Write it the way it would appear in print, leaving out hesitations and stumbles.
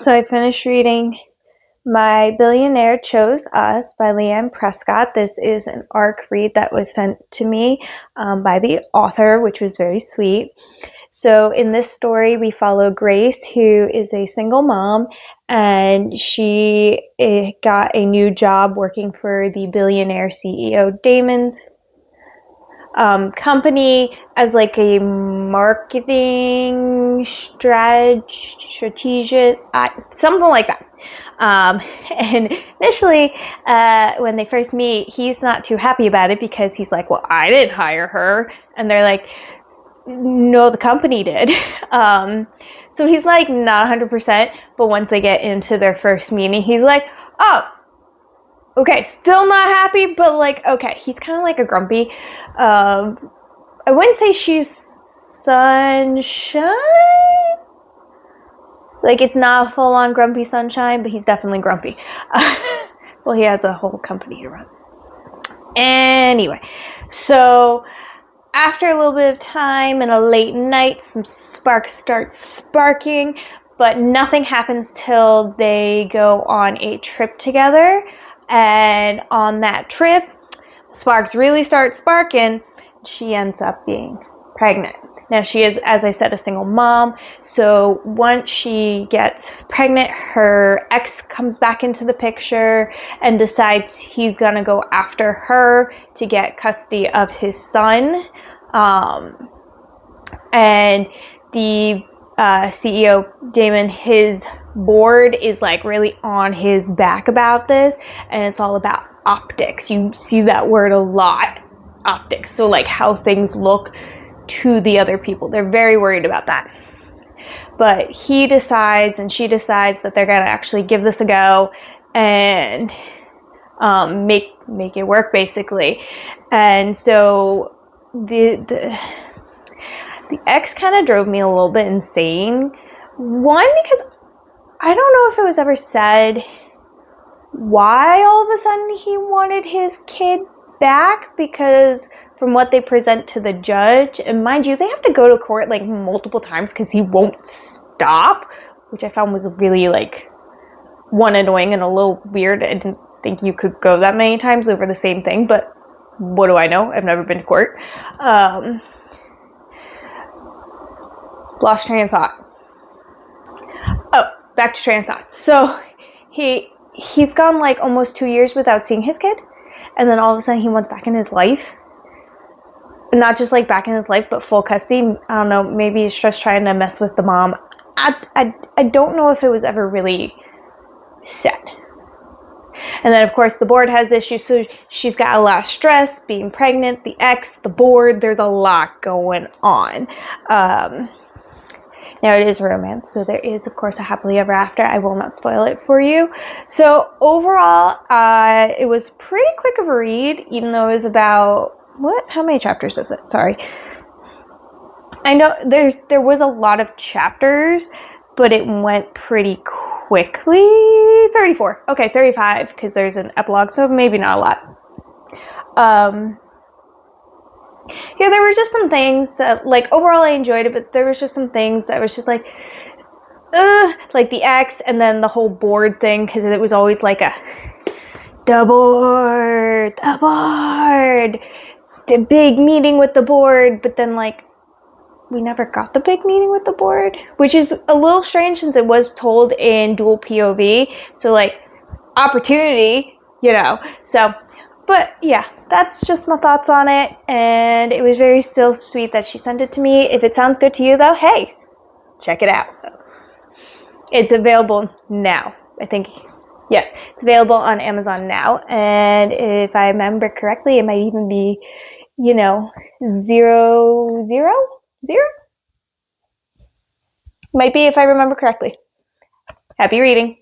So I finished reading my Billionaire Chose US by Lena Prescott. This is an ARC read that was sent to me by the author, which was very sweet. So in this story, we follow Grace, who is a single mom, and she got a new job working for the billionaire CEO Damon's company as like a marketing strategist, something like that. And initially, when they first meet, he's not too happy about it because he's like, well, I didn't hire her. And they're like, no, the company did. So he's like not 100%, but once they get into their first meeting, he's like, oh, okay, still not happy, but like, okay. He's kind of like a grumpy. I wouldn't say she's sunshine. Like, it's not full-on grumpy sunshine, but he's definitely grumpy. Well, he has a whole company to run. Anyway, so after a little bit of time and a late night, some sparks start sparking, but nothing happens till they go on a trip together. And on that trip, sparks really start sparking. She ends up being pregnant. Now, she is, as I said, a single mom. So once she gets pregnant, her ex comes back into the picture and decides he's going to go after her to get custody of his son. And the CEO, Damon, his board is like really on his back about this, and it's all about optics. You see that word a lot, optics. So like how things look to the other people. They're very worried about that. But he decides and she decides that they're going to actually give this a go and make it work, basically. And so the ex kind of drove me a little bit insane. One, because I don't know if it was ever said why all of a sudden he wanted his kid back, because from what they present to the judge, and mind you, they have to go to court like multiple times because he won't stop, which I found was really like one, annoying and a little weird. I didn't think you could go that many times over the same thing, but what do I know? I've never been to court. Lost train of thought. Oh, back to train of thought. So he's gone like almost 2 years without seeing his kid, and then all of a sudden he wants back in his life. Not just like back in his life, but full custody. I don't know, maybe he's just trying to mess with the mom. I don't know if it was ever really said. And then of course the board has issues, so she's got a lot of stress, being pregnant, the ex, the board, there's a lot going on. Now it is romance, so there is of course a happily ever after. I will not spoil it for you. So overall, it was pretty quick of a read, even though it was about, how many chapters is it? Sorry. I know there was a lot of chapters, but it went pretty quickly. 34. Okay, 35, because there's an epilogue, so maybe not a lot. Yeah, there were just some things that, like, overall I enjoyed it, but there was just some things that was just like the ex, and then the whole board thing, because it was always like the board, the big meeting with the board, but then like we never got the big meeting with the board, which is a little strange since it was told in dual POV. So like opportunity, so, but yeah, that's just my thoughts on it. And it was very still sweet that she sent it to me. If it sounds good to you though, hey, check it out. It's available now, I think. Yes, it's available on Amazon now. And if I remember correctly, it might even be, 000? Might be, if I remember correctly. Happy reading.